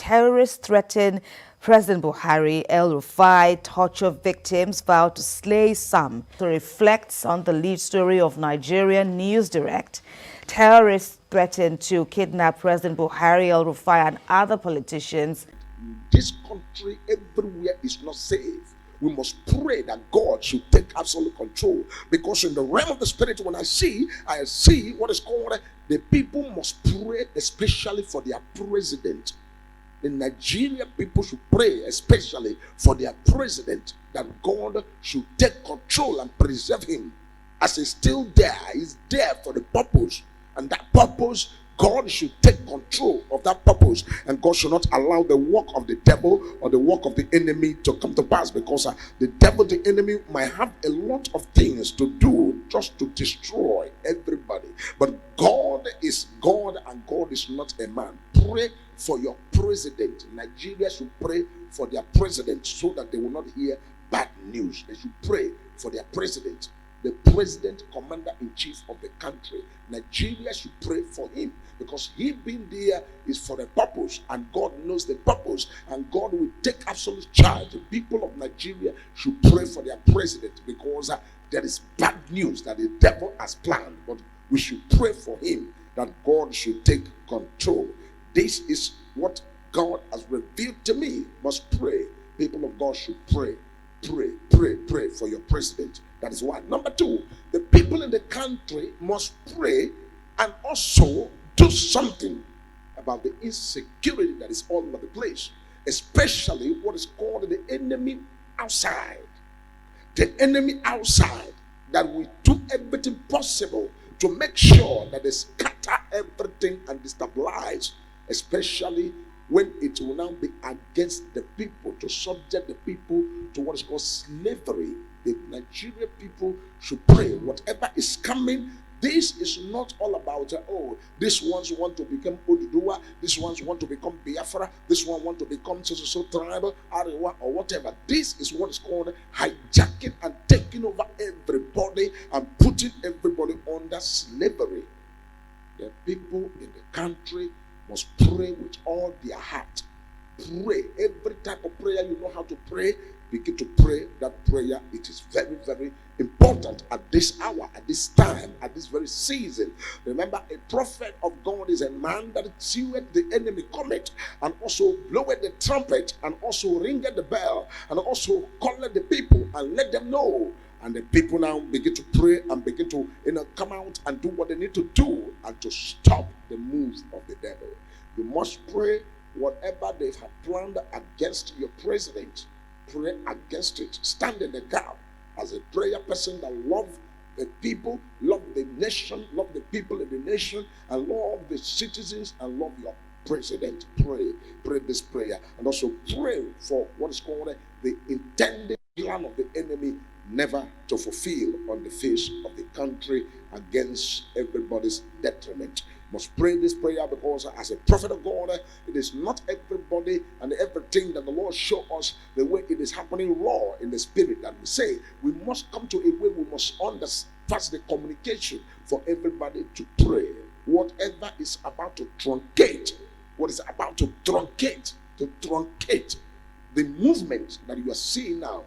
terrorists threaten President Buhari. El-Rufai, torture victims vow to slay some. It reflects on the lead story of Nigerian News Direct. Terrorists threaten to kidnap President Buhari, El-Rufai, and other politicians. This country everywhere is not safe. We must pray that God should take absolute control, because in the realm of the spirit, when I see what is called the people must pray, especially for their president. In Nigeria, people should pray especially for their president, that God should take control and preserve him. As he's still there, he's there for the purpose, and that purpose, God should take control of that purpose, and God should not allow the work of the devil or the work of the enemy to come to pass, because the devil, the enemy, might have a lot of things to do just to destroy everybody. But God is God, and God is not a man. Pray for your president. Nigeria should pray for their president so that they will not hear bad news. They should pray for their president, the president, commander-in-chief of the country. Nigeria should pray for him, because he being there is for a purpose, and God knows the purpose, and God will take absolute charge. The people of Nigeria should pray for their president, because there is bad news that the devil has planned, but we should pray for him, that God should take control. This is what God has revealed to me. Must pray. People of God should pray. Pray for your president. That is one. Number two, the people in the country must pray and also do something about the insecurity that is all over the place, especially what is called the enemy outside. The enemy outside that will do everything possible to make sure that they scatter everything and destabilize, especially when it will now be against the people, to subject the people to what is called slavery. The Nigerian people should pray. Whatever is coming, this is not all about, this ones want to become Oduduwa, this ones want to become Biafra, this one want to become so tribal, Arewa, or whatever. This is what is called hijacking and taking over everybody and putting everybody under slavery. The people in the country must pray with all their heart. Pray. Every type of prayer you know how to pray, begin to pray that prayer. It is very, very important at this hour, at this time, at this very season. Remember, a prophet of God is a man that seeth the enemy cometh, and also bloweth the trumpet, and also ringeth the bell, and also calleth the people and let them know. And the people now begin to pray and begin to come out and do what they need to do, and to stop the moves of the devil. You must pray. Whatever they have planned against your president, pray against it. Stand in the gap as a prayer person that love the people, love the nation, love the people in the nation, and love the citizens, and love your president. Pray this prayer, and also pray for what is called the intended plan of the enemy never to fulfill on the face of the country against everybody's detriment. Must pray this prayer, because as a prophet of God, it is not everybody and everything that the Lord show us the way it is happening raw in the spirit that we say. We must come to a way we must understand the communication for everybody to pray. Whatever is about to truncate, the movement that you are seeing now,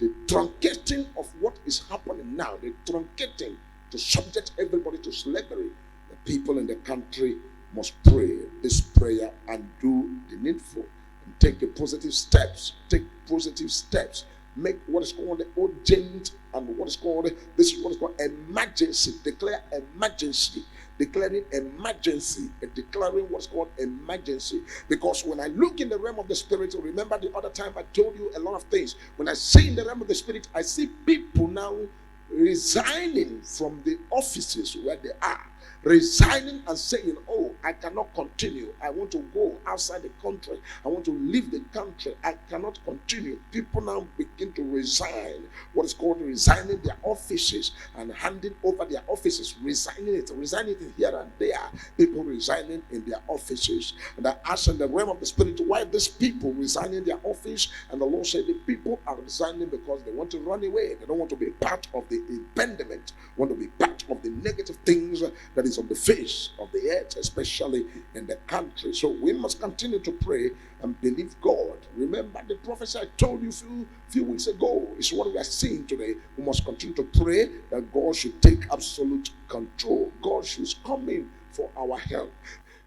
the truncating of what is happening now, the truncating to subject everybody to slavery. The people in the country must pray this prayer and do the needful, and take the positive steps. Make what is called the urgent and what is called emergency. Declare emergency. Declaring emergency, declaring what's called emergency. Because when I look in the realm of the spirit, remember the other time I told you a lot of things. When I see in the realm of the spirit, I see people now resigning from the offices where they are, resigning and saying, I cannot continue. I want to go outside the country. I want to leave the country. I cannot continue. People now begin to resign, what is called resigning their offices and handing over their offices, resigning it here and there. People resigning in their offices. And I asked in the realm of the spirit, why these people resigning their office? And the Lord said the people are resigning because they want to run away. They don't want to be part of the impediment, want to be part of the negative things that is on the face of the earth, especially in the country. So we must continue to pray and believe God. Remember the prophecy I told you few weeks ago is what we are seeing today. We must continue to pray that God should take absolute control. God should come in for our help.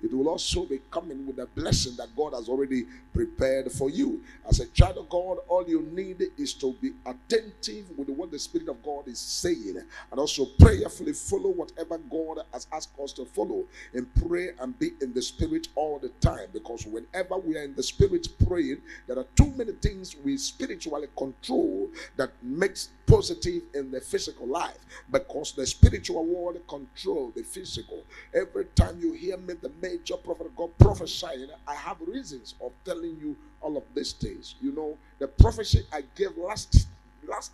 It will also be coming with a blessing that God has already prepared for you. As a child of God, all you need is to be attentive with what the Spirit of God is saying, and also prayerfully follow whatever God has asked us to follow, and pray and be in the Spirit all the time. Because whenever we are in the Spirit praying, there are too many things we spiritually control that makes positive in the physical life, because the spiritual world control the physical. Every time you hear me, the major prophet of God, prophesying, I have reasons of telling you all of these things. You know, the prophecy I gave last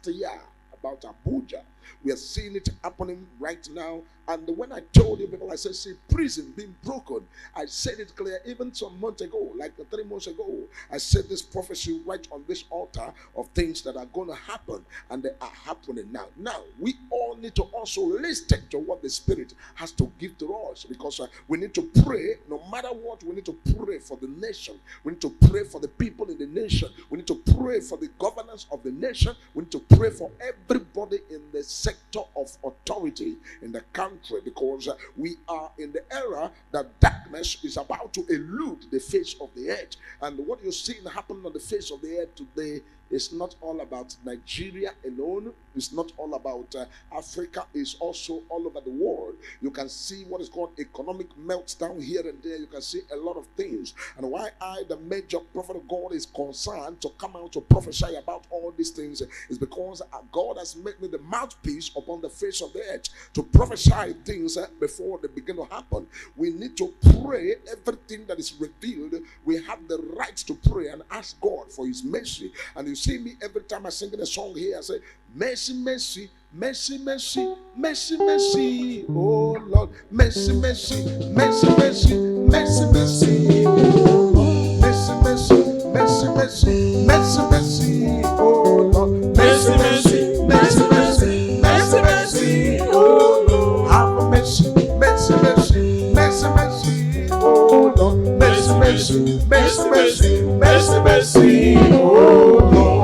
year about Abuja, we are seeing it happening right now. And when I told you people, I said, see, prison being broken, I said it clear even some months ago, like 3 months ago. I said this prophecy right on this altar of things that are going to happen, and they are happening now. Now, we all need to also listen to what the Spirit has to give to us, because we need to pray. No matter what, we need to pray for the nation. We need to pray for the people in the nation. We need to pray for the governance of the nation. We need to pray for everybody in the sector of authority in the country, because we are in the era that darkness is about to elude the face of the earth. And what you're seeing happen on the face of the earth today is not all about Nigeria alone. It's not all about Africa. It's also all over the world. You can see what is called economic meltdown here and there. You can see a lot of things. And why I, the major prophet of God, is concerned to come out to prophesy about all these things is because God has made me the mouthpiece upon the face of the earth to prophesy things before they begin to happen. We need to pray everything that is revealed. We have the right to pray and ask God for His mercy. And you see me every time I sing a song here, I say, mercy, mercy, mercy, mercy, mercy, mercy, oh Lord, mercy, mercy, mercy, mercy, mercy, mercy, oh Lord, mercy, mercy, mercy, mercy, mercy, mercy, oh Lord, mercy, mercy, mercy, mercy, mercy, mercy, oh Lord, have mercy, mercy, mercy, mercy, mercy, oh Lord, mercy, mercy, mercy, mercy, mercy, mercy, oh Lord.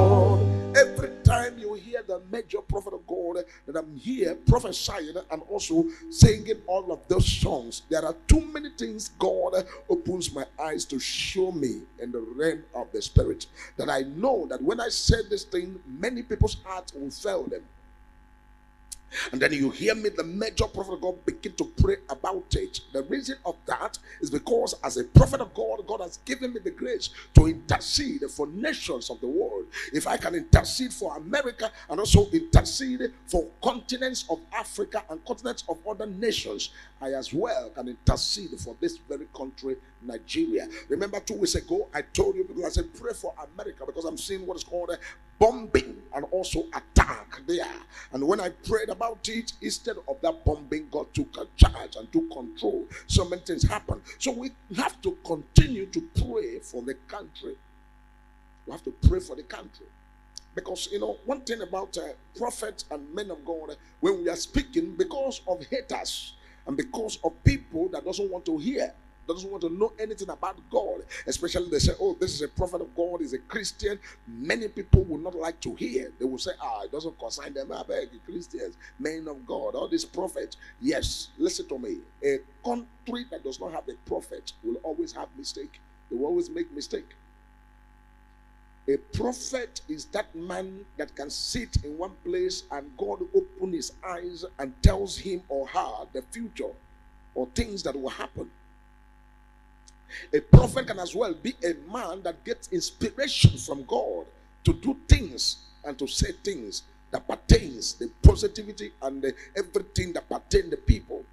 Every time you hear the major prophet of God that I'm here prophesying and also singing all of those songs, there are too many things God opens my eyes to show me in the realm of the Spirit, that I know that when I say this thing, many people's hearts will fail them. And then you hear me, the major prophet of God, begin to pray about it. The reason of that is because as a prophet of God, God has given me the grace to intercede for nations of the world. If I can intercede for America and also intercede for continents of Africa and continents of other nations, I as well can intercede for this very country, Nigeria. Remember 2 weeks ago, I told you people, I said, pray for America, because I'm seeing what is called a bombing and also attack there. And when I prayed about it, instead of that bombing, God took a charge and took control. So many things happen. So we have to continue to pray for the country. We have to pray for the country. Because, you know, one thing about prophets and men of God, when we are speaking, because of haters and because of people that doesn't want to hear, doesn't want to know anything about God, especially they say, oh, this is a prophet of God, he's a Christian, many people will not like to hear. They will say, it doesn't concern them. I beg you, Christians, men of God, all these prophets. Yes, listen to me. A country that does not have a prophet will always have mistake. They will always make mistake. A prophet is that man that can sit in one place and God open his eyes and tells him or her the future or things that will happen. A prophet can as well be a man that gets inspiration from God to do things and to say things that pertains the positivity and everything that pertains the people.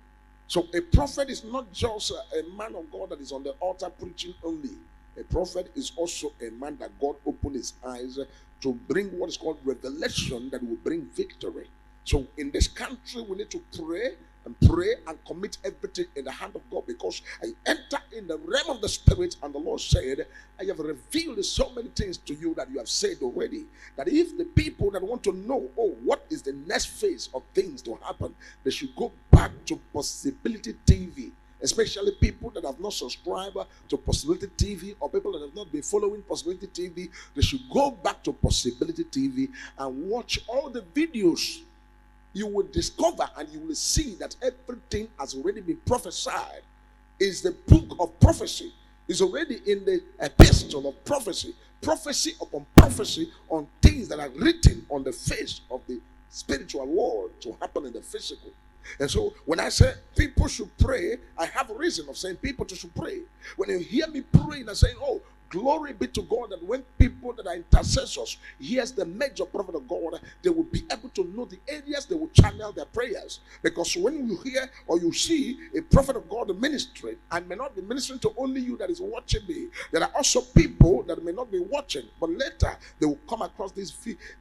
So a prophet is not just a man of God that is on the altar preaching only. A prophet is also a man that God opened his eyes to bring what is called revelation that will bring victory. So in this country, we need to pray and pray and commit everything in the hand of God, because I enter in the realm of the spirit, and the Lord said, I have revealed so many things to you that you have said already, that if the people that want to know, oh, what is the next phase of things to happen, they should go back to Possibility TV. Especially people that have not subscribed to Possibility TV, or people that have not been following Possibility TV, they should go back to Possibility TV and watch all the videos. You will discover and you will see that everything has already been prophesied. Is the book of prophecy. Is already in the epistle of prophecy. Prophecy upon prophecy on things that are written on the face of the spiritual world to happen in the physical. And so when I say people should pray, I have a reason of saying people should pray. When you hear me praying and saying, oh, glory be to God, that when people that are intercessors hears the major prophet of God, they will be able to know the areas they will channel their prayers. Because when you hear or you see a prophet of God ministering, and may not be ministering to only you that is watching me, there are also people that may not be watching, but later they will come across this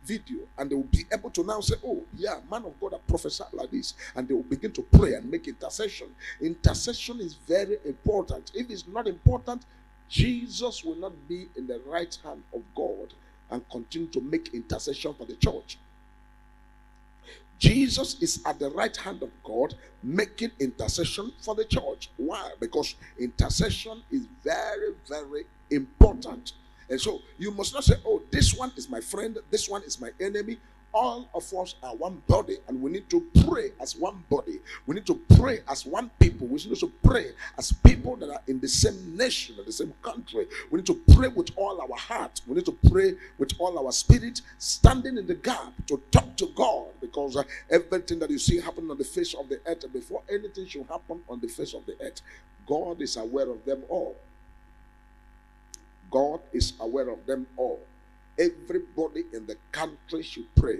video and they will be able to now say, oh yeah, man of God that prophesied like this, and they will begin to pray and make intercession. Intercession is very important. If it's not important, Jesus will not be in the right hand of God and continue to make intercession for the church. Jesus is at the right hand of God making intercession for the church. Why? Because intercession is very, very important. And so you must not say, oh, this one is my friend, this one is my enemy. All of us are one body, and we need to pray as one body. We need to pray as one people. We need to pray as people that are in the same nation, or the same country. We need to pray with all our heart. We need to pray with all our spirit, standing in the gap to talk to God, because everything that you see happening on the face of the earth, before anything should happen on the face of the earth, God is aware of them all. God is aware of them all. Everybody in the country should pray.